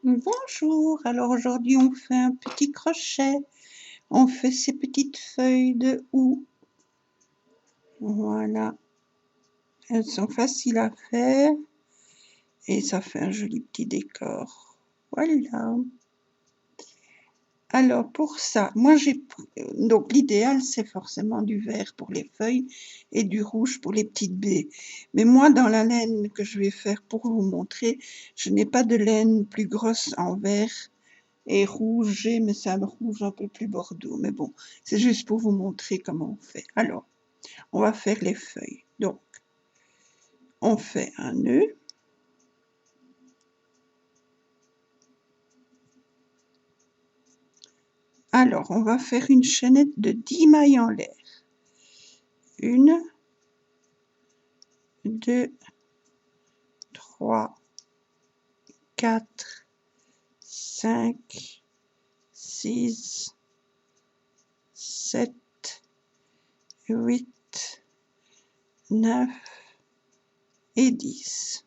Bonjour, alors aujourd'hui on fait un petit crochet, on fait ces petites feuilles de houx, voilà, elles sont faciles à faire et ça fait un joli petit décor, voilà. Alors pour ça, moi donc l'idéal c'est forcément du vert pour les feuilles et du rouge pour les petites baies. Mais moi dans la laine que je vais faire pour vous montrer, je n'ai pas de laine plus grosse en vert et rouge, mais c'est un rouge un peu plus bordeaux. Mais bon, c'est juste pour vous montrer comment on fait. Alors, on va faire les feuilles. Donc, on fait un nœud. Alors, on va faire une chaînette de 10 mailles en l'air. 1, 2, 3, 4, 5, 6, 7, 8, 9 et 10.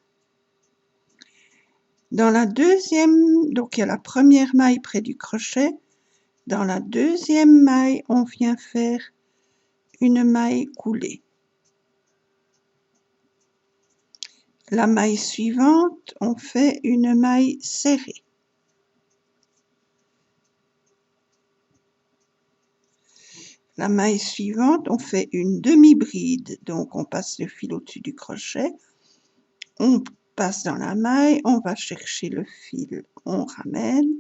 Dans la deuxième, donc il y a la première maille près du crochet. Dans la deuxième maille, on vient faire une maille coulée. La maille suivante, on fait une maille serrée. La maille suivante, on fait une demi-bride, donc on passe le fil au-dessus du crochet, on passe dans la maille, on va chercher le fil, on ramène,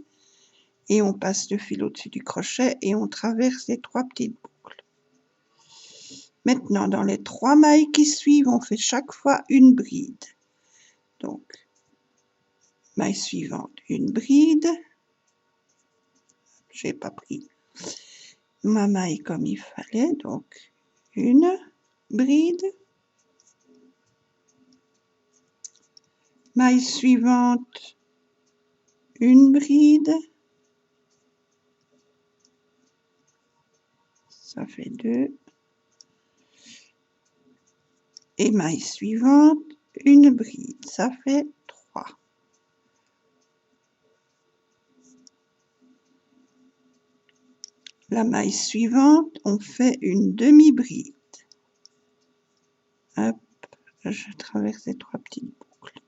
et on passe le fil au-dessus du crochet et on traverse les 3 petites boucles. Maintenant, dans les 3 mailles qui suivent, on fait chaque fois une bride. Donc, maille suivante, une bride. J'ai pas pris ma maille comme il fallait, donc une bride. Maille suivante, une bride. Ça fait 2. Et maille suivante, une bride. Ça fait 3. La maille suivante, on fait une demi-bride. Hop, je traverse les 3 petites boucles.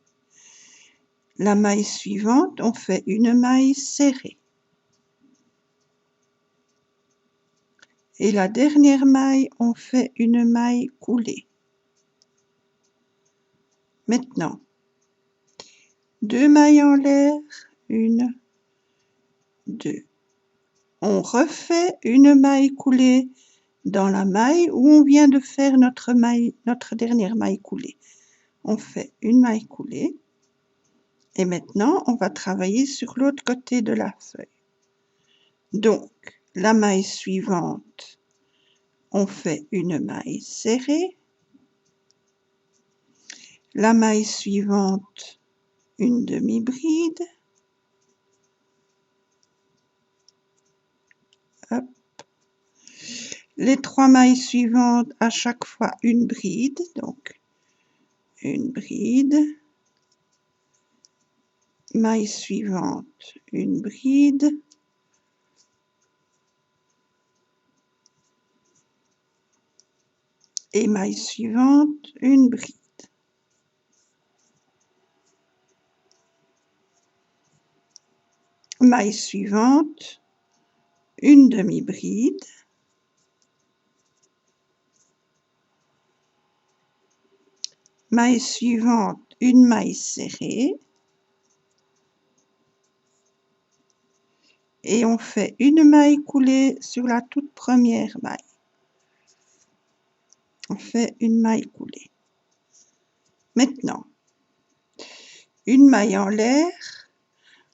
La maille suivante, on fait une maille serrée. Et la dernière maille, on fait une maille coulée. Maintenant, 2 mailles en l'air, 1, 2. On refait une maille coulée dans la maille où on vient de faire notre dernière maille coulée. On fait une maille coulée et maintenant on va travailler sur l'autre côté de la feuille. Donc, la maille suivante, on fait une maille serrée. La maille suivante, une demi-bride. Hop. Les 3 mailles suivantes, à chaque fois une bride. Donc, une bride. Maille suivante, une bride. Et maille suivante, une bride. Maille suivante, une demi-bride. Maille suivante, une maille serrée. Et on fait une maille coulée sur la toute première maille. On fait une maille coulée. Maintenant, une maille en l'air,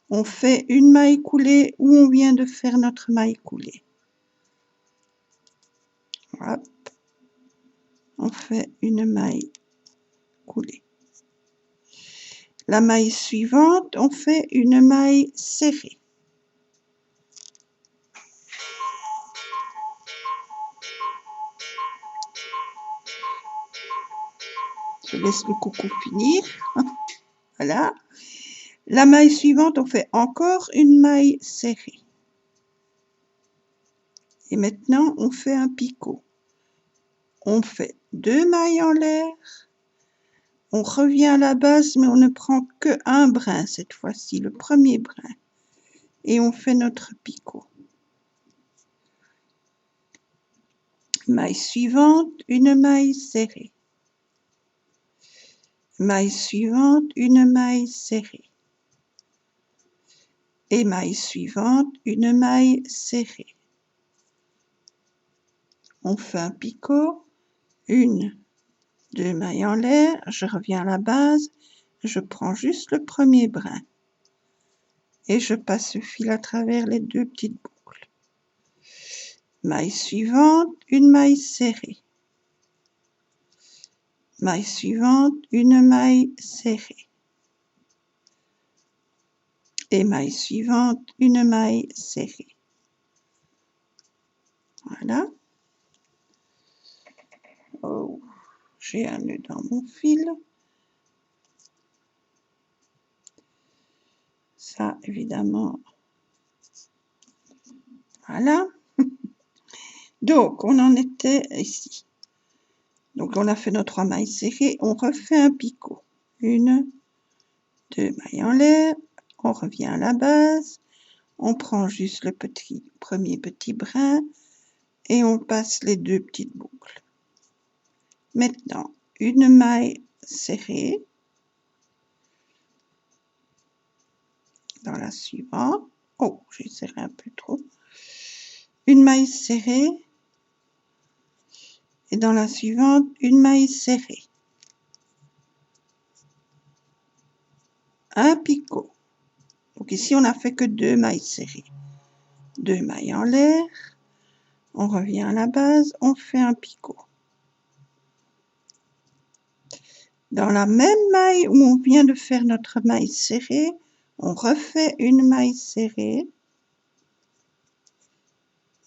on fait une maille coulée où on vient de faire notre maille coulée. Hop. On fait une maille coulée. La maille suivante, on fait une maille serrée. Je laisse le coucou finir. Voilà. La maille suivante, on fait encore une maille serrée. Et maintenant, on fait un picot. On fait 2 mailles en l'air. On revient à la base, mais on ne prend que un brin cette fois-ci, le premier brin. Et on fait notre picot. Maille suivante, une maille serrée. Maille suivante, une maille serrée. Et maille suivante, une maille serrée. On fait un picot, 1, 2 mailles en l'air, je reviens à la base, je prends juste le premier brin et je passe le fil à travers les 2 petites boucles. Maille suivante, une maille serrée. Maille suivante, une maille serrée. Et maille suivante, une maille serrée. Voilà. Oh, j'ai un nœud dans mon fil. Ça, évidemment. Voilà. Donc, on en était ici. Donc, on a fait nos 3 mailles serrées. On refait un picot. 1, 2 mailles en l'air. On revient à la base. On prend juste le premier petit brin et on passe les 2 petites boucles. Maintenant, une maille serrée dans la suivante. Oh, j'ai serré un peu trop. Une maille serrée et dans la suivante, une maille serrée. Un picot. Donc ici, on n'a fait que 2 mailles serrées. 2 mailles en l'air. On revient à la base, on fait un picot. Dans la même maille où on vient de faire notre maille serrée, on refait une maille serrée.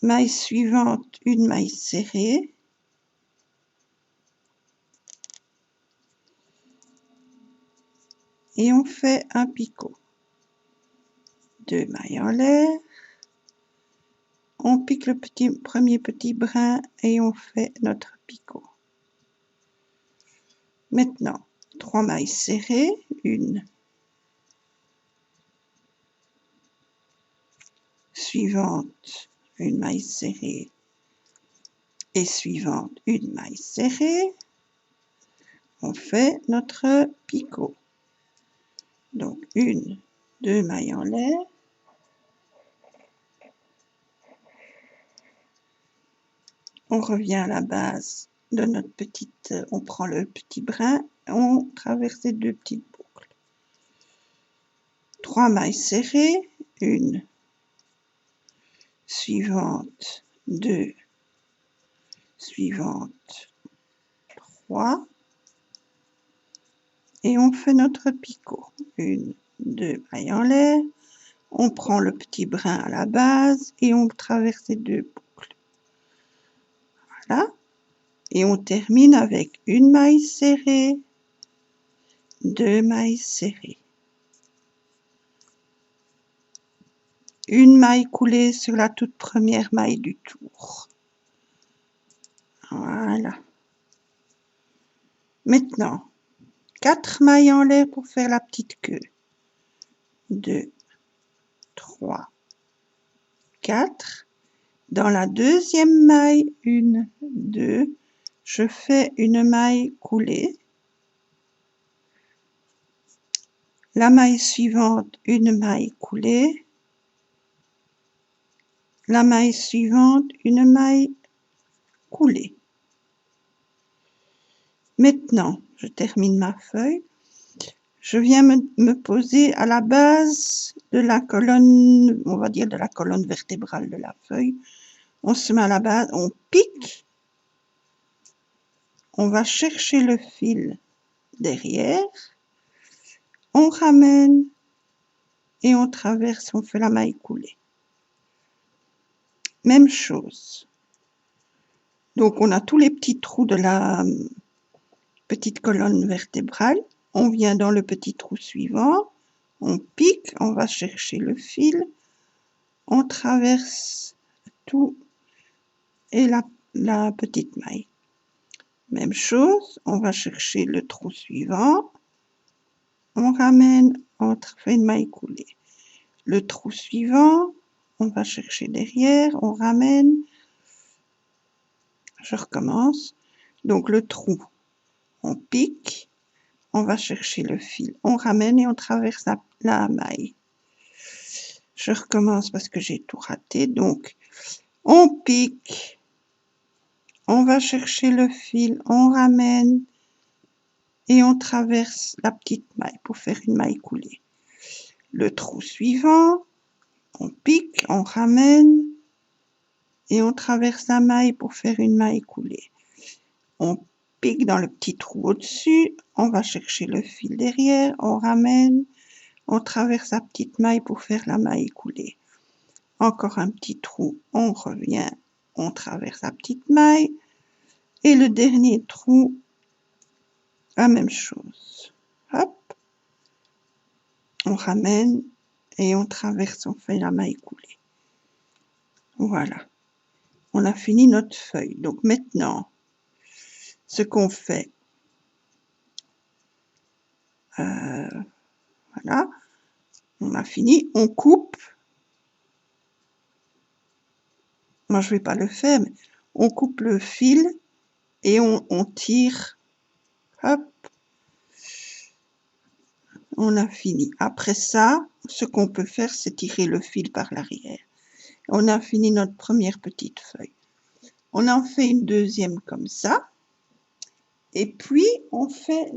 Maille suivante, une maille serrée. Et on fait un picot. 2 mailles en l'air. On pique le premier petit brin et on fait notre picot. Maintenant, 3 mailles serrées, 1, suivante, une maille serrée et suivante, une maille serrée. On fait notre picot. Donc 1, 2 mailles en l'air. On revient à la base de notre petite, on prend le petit brin, on traverse les 2 petites boucles. 3 mailles serrées, 1, suivante, 2, suivante, 3. Et on fait notre picot. 1, 2 mailles en l'air. On prend le petit brin à la base et on traverse les 2 boucles. Voilà. Et on termine avec une maille serrée, 2 mailles serrées. Une maille coulée sur la toute première maille du tour. Voilà. Maintenant, 4 mailles en l'air pour faire la petite queue. 2, 3, 4. Dans la deuxième maille, 1, 2, je fais une maille coulée. La maille suivante, une maille coulée. La maille suivante, une maille coulée. Maintenant, je termine ma feuille. Je viens me poser à la base de la colonne, on va dire de la colonne vertébrale de la feuille. On se met à la base, on pique. On va chercher le fil derrière. On ramène et on traverse, on fait la maille coulée. Même chose. Donc on a tous les petits trous de la petite colonne vertébrale. On vient dans le petit trou suivant, On pique, on va chercher le fil, on traverse tout et la petite maille. Même chose, on va chercher le trou suivant, on ramène, on fait une maille coulée. Le trou suivant, on va chercher derrière, on ramène, je recommence. Donc le trou, on pique, on va chercher le fil, on ramène et on traverse la maille. Je recommence parce que j'ai tout raté. Donc on pique, on va chercher le fil, on ramène et on traverse la petite maille pour faire une maille coulée. Le trou suivant, on pique, on ramène et on traverse la maille pour faire une maille coulée. On pique dans le petit trou au-dessus, on va chercher le fil derrière, on ramène, on traverse la petite maille pour faire la maille coulée. Encore un petit trou, on revient, on traverse la petite maille et le dernier trou, la même chose. Hop, on ramène et on traverse, on fait la maille coulée. Voilà, on a fini notre feuille. Donc maintenant, ce qu'on fait, voilà, on a fini, on coupe. Moi, je ne vais pas le faire, mais on coupe le fil et on tire. Hop, on a fini. Après ça, ce qu'on peut faire, c'est tirer le fil par l'arrière. On a fini notre première petite feuille. On en fait une deuxième comme ça. Et puis, on fait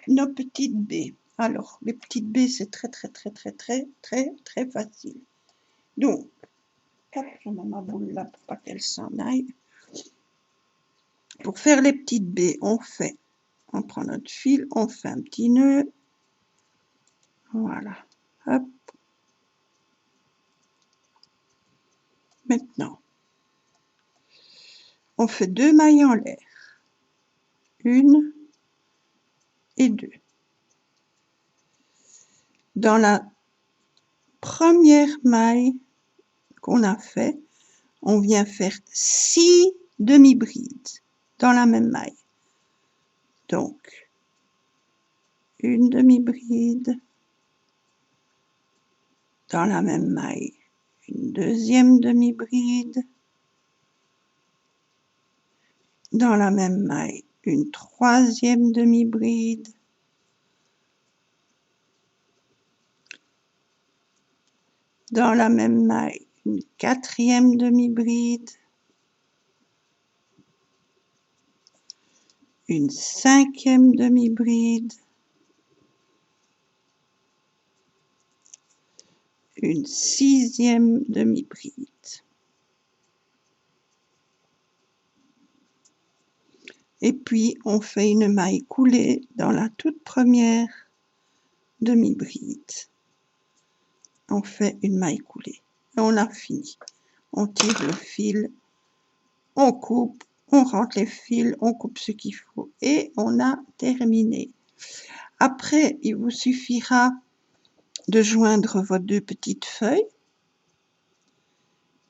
nos petites baies. Alors, les petites baies, c'est très facile. Donc, hop, je mets ma boule là pour pas qu'elle s'en aille. Pour faire les petites baies, on prend notre fil, on fait un petit nœud. Voilà. Hop. Maintenant, on fait 2 mailles en l'air. 1 et 2. Dans la première maille qu'on a fait, on vient faire 6 demi-brides dans la même maille. Donc, une demi-bride dans la même maille, une deuxième demi-bride dans la même maille, une troisième demi-bride, dans la même maille, une quatrième demi-bride, une cinquième demi-bride, une sixième demi-bride. Et puis, on fait une maille coulée dans la toute première demi-bride. On fait une maille coulée. Et on a fini. On tire le fil, on coupe, on rentre les fils, on coupe ce qu'il faut et on a terminé. Après, il vous suffira de joindre vos 2 petites feuilles.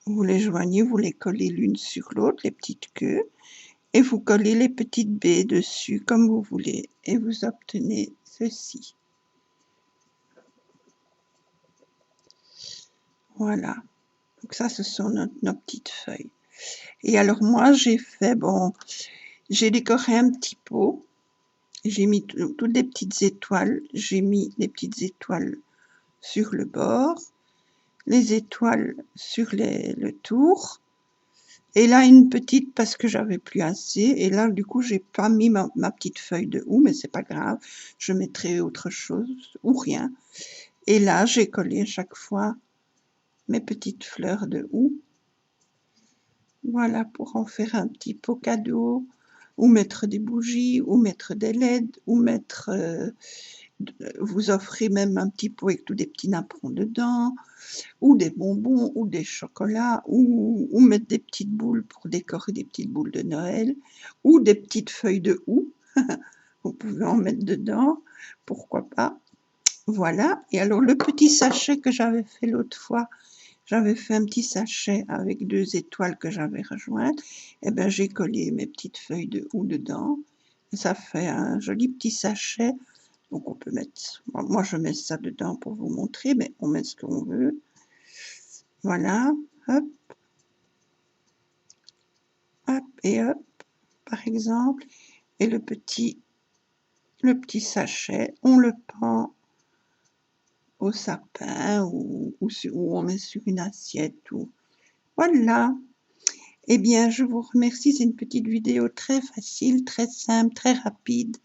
Vous les joignez, vous les collez l'une sur l'autre, les petites queues, et vous collez les petites baies dessus comme vous voulez et vous obtenez ceci. Voilà. Donc ça, ce sont nos petites feuilles. Et alors moi, j'ai décoré un petit pot. J'ai mis toutes les petites étoiles. J'ai mis les petites étoiles sur le bord, les étoiles sur le tour. Et là, une petite parce que j'avais plus assez. Et là, du coup, j'ai pas mis ma petite feuille de houx, mais c'est pas grave. Je mettrai autre chose ou rien. Et là, j'ai collé à chaque fois mes petites fleurs de houx. Voilà, pour en faire un petit pot cadeau, ou mettre des bougies, ou mettre des LED, ou mettre, vous offrez même un petit pot avec tous des petits napperons dedans, ou des bonbons, ou des chocolats, ou mettre des petites boules pour décorer des petites boules de Noël, ou des petites feuilles de houx, vous pouvez en mettre dedans, pourquoi pas. Voilà. Et alors, le petit sachet que j'avais fait l'autre fois, j'avais fait un petit sachet avec 2 étoiles que j'avais rejointes. Et ben, j'ai collé mes petites feuilles de houx dedans. Et ça fait un joli petit sachet. Donc, on peut mettre... Moi, je mets ça dedans pour vous montrer, mais on met ce qu'on veut. Voilà. Hop. Hop et hop, par exemple. Et le petit sachet, on le pend au sapin ou on met sur une assiette. Voilà. Eh bien, je vous remercie. C'est une petite vidéo très facile, très simple, très rapide.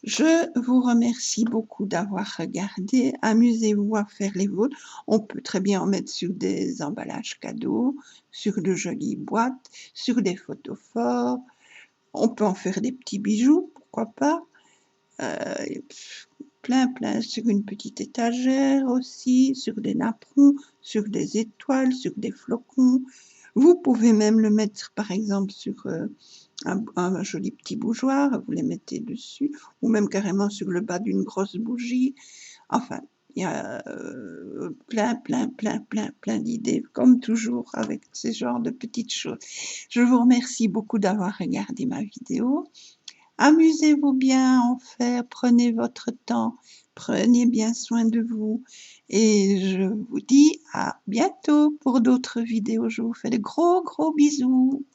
Je vous remercie beaucoup d'avoir regardé. Amusez-vous à faire les vôtres. On peut très bien en mettre sur des emballages cadeaux, sur de jolies boîtes, sur des photos forts. On peut en faire des petits bijoux, pourquoi pas. Plein, sur une petite étagère aussi, sur des napperons, sur des étoiles, sur des flocons. Vous pouvez même le mettre, par exemple, sur un joli petit bougeoir, vous les mettez dessus, ou même carrément sur le bas d'une grosse bougie. Enfin, il y a plein d'idées, comme toujours, avec ce genre de petites choses. Je vous remercie beaucoup d'avoir regardé ma vidéo. Amusez-vous bien à en faire, prenez votre temps, prenez bien soin de vous. Et je vous dis à bientôt pour d'autres vidéos. Je vous fais de gros bisous.